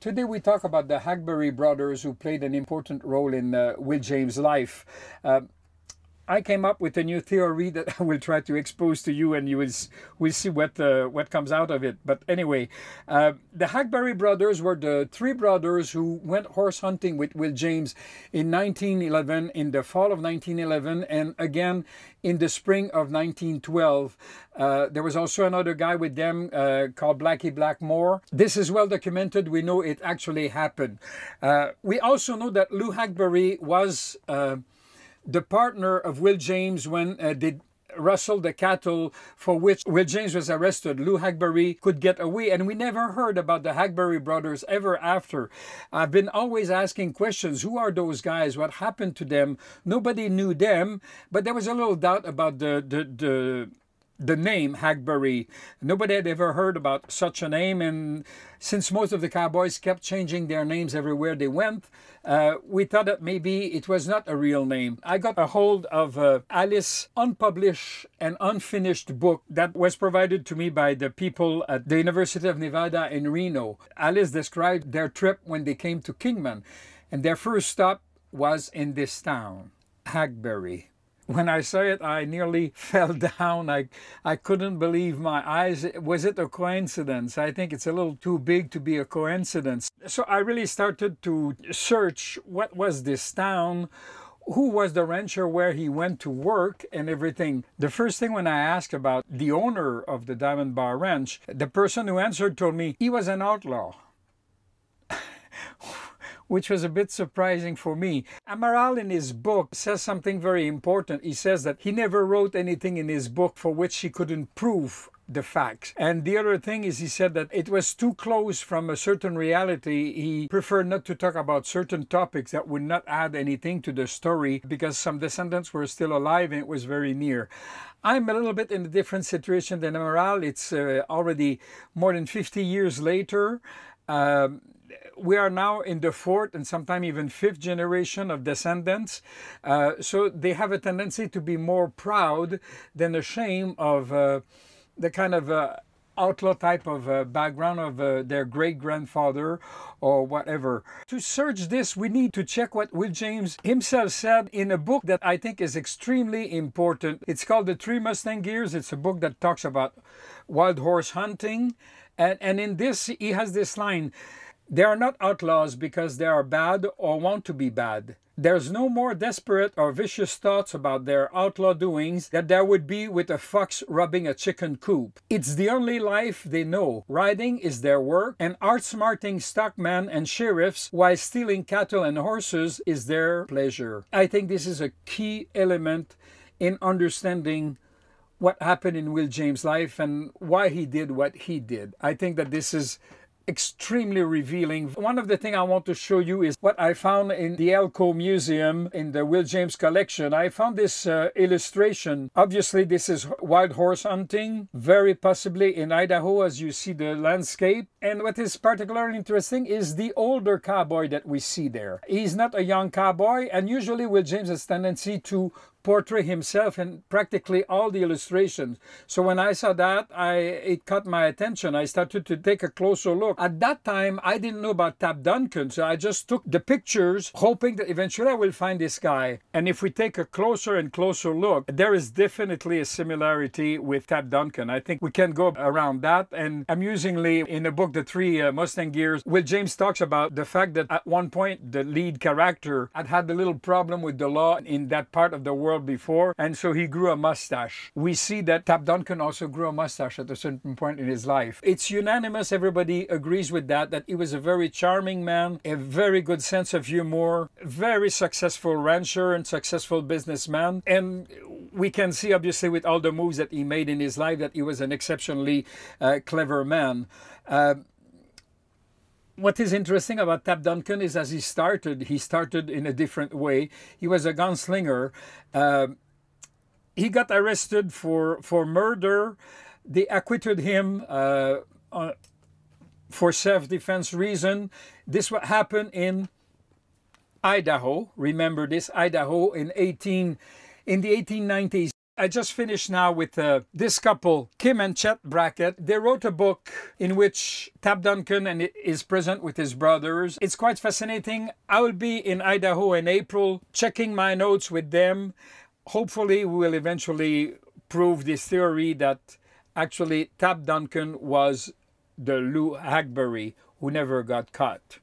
Today we talk about the Hackberry Brothers who played an important role in Will James' life. I came up with a new theory that I will try to expose to you, and you will see what comes out of it. But anyway, the Hackberry Brothers were the three brothers who went horse hunting with Will James in 1911, in the fall of 1911, and again in the spring of 1912. There was also another guy with them called Blackie Blackmore. This is well documented. We know it actually happened. We also know that Lou Hackberry was the partner of Will James when they rustled the cattle for which Will James was arrested. Lou Hackberry could get away, and we never heard about the Hackberry Brothers ever after. I've been always asking questions. Who are those guys? What happened to them? Nobody knew them, but there was a little doubt about the name Hackberry. Nobody had ever heard about such a name, and since most of the Cowboys kept changing their names everywhere they went, we thought that maybe it was not a real name. I got a hold of Alice's unpublished and unfinished book that was provided to me by the people at the University of Nevada in Reno. Alice described their trip when they came to Kingman, and their first stop was in this town, Hackberry. When I saw it, I nearly fell down. I couldn't believe my eyes. Was it a coincidence? I think it's a little too big to be a coincidence. So I really started to search what was this town, who was the rancher where he went to work and everything. The first thing when I asked about the owner of the Diamond Bar Ranch, the person who answered told me he was an outlaw, which was a bit surprising for me. Amaral in his book says something very important. He says that he never wrote anything in his book for which he couldn't prove the facts. And the other thing is, he said that it was too close from a certain reality. He preferred not to talk about certain topics that would not add anything to the story because some descendants were still alive and it was very near. I'm a little bit in a different situation than Amaral. It's already more than 50 years later. We are now in the fourth and sometimes even fifth generation of descendants. So they have a tendency to be more proud than ashamed of the kind of outlaw type of background of their great-grandfather or whatever. To search this, we need to check what Will James himself said in a book that I think is extremely important. It's called The Three Mustang Years. It's a book that talks about wild horse hunting. And in this, he has this line: "They are not outlaws because they are bad or want to be bad. There's no more desperate or vicious thoughts about their outlaw doings than there would be with a fox robbing a chicken coop. It's the only life they know. Riding is their work, and outsmarting stockmen and sheriffs while stealing cattle and horses is their pleasure." I think this is a key element in understanding what happened in Will James' life and why he did what he did. I think that this is extremely revealing. One of the things I want to show you is what I found in the Elko Museum in the Will James collection. I found this illustration. Obviously, this is wild horse hunting, very possibly in Idaho, as you see the landscape. And what is particularly interesting is the older cowboy that we see there. He's not a young cowboy, and usually Will James has tendency to portray himself in practically all the illustrations. So when I saw that, it caught my attention. I started to take a closer look. At that time, I didn't know about Tab Duncan, so I just took the pictures, hoping that eventually I will find this guy. And if we take a closer and closer look, there is definitely a similarity with Tab Duncan. I think we can go around that. And amusingly, in the book, The Three Mustang Years, Will James talks about the fact that at one point, the lead character had a little problem with the law in that part of the world before, and so he grew a mustache. We see that Tab Duncan also grew a mustache at a certain point in his life. It's unanimous, everybody agrees with that he was a very charming man, a very good sense of humor, very successful rancher and successful businessman, and we can see obviously with all the moves that he made in his life that he was an exceptionally clever man. What is interesting about Tab Duncan is as he started in a different way. He was a gunslinger. He got arrested for murder. They acquitted him for self-defense reason. This what happened in Idaho. Remember this, Idaho in the 1890s. I just finished now with this couple, Kim and Chet Brackett. They wrote a book in which Tab Duncan is present with his brothers. It's quite fascinating. I will be in Idaho in April, checking my notes with them. Hopefully, we will eventually prove this theory that actually Tab Duncan was the Lou Hackberry who never got caught.